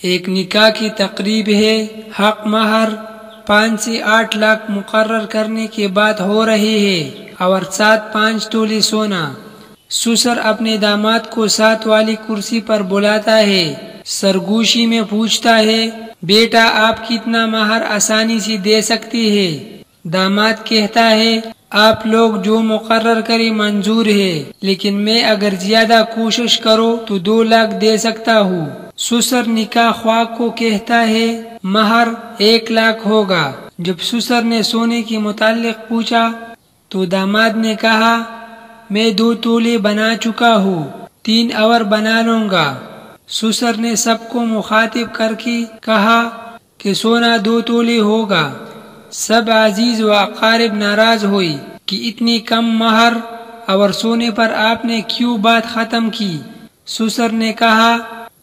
ایک نکاح کی تقریب ہے، حق مہر 5 سے 8 لاکھ مقرر کرنے کے بعد ہو رہی ہے اور 5 تولے سونا۔ سسر اپنے داماد کو 7 والی کرسی پر بلاتا ہے، سرگوشی میں پوچھتا ہے، بیٹا آپ کتنا مہر آسانی سے دے سکتی ہے؟ داماد کہتا ہے، آپ لوگ جو مقرر کریں منظور ہے، لیکن میں اگر زیادہ کوشش کروں تو 2 لاکھ دے سکتا ہوں۔ سسر نکاح خواہ کو کہتا ہے، مہر 1 لاکھ ہوگا۔ جب سسر نے سونے کے متعلق پوچھا تو داماد نے کہا، میں 2 تولے بنا چکا ہوں، 3 اور بنا لوں گا۔ سسر نے سب کو مخاطب کر کے کہا کہ سونا 2 تولے ہوگا۔ سب عزیز و اقارب ناراض ہوئی کہ اتنی کم مہر اور سونے پر آپ نے کیوں بات ختم کی۔ سسر نے کہا،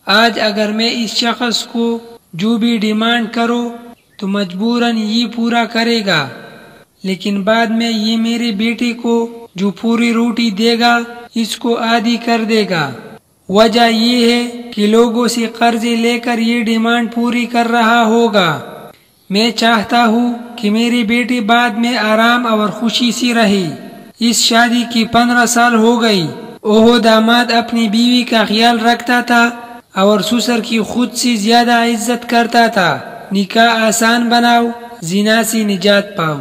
آج اگر میں اس شخص کو جو بھی ڈیمانڈ کروں تو مجبوراً یہ پورا کرے گا، لیکن بعد میں یہ میرے بیٹے کو جو پوری روٹی دے گا اس کو آدھی کر دے گا۔ وجہ یہ ہے کہ لوگوں سے قرضے لے کر یہ ڈیمانڈ پوری کر رہا ہوگا۔ میں چاہتا ہوں کہ میری بیٹی بعد میں آرام اور خوشی سے رہے۔ اس شادی کی 15 سال ہو گئی۔ وہ داماد اپنی بیوی کا خیال رکھتا تھا اور سسر کی خود سے زیادہ عزت کرتا تھا۔ نکاح آسان بناؤ، زنا سے نجات پاؤ۔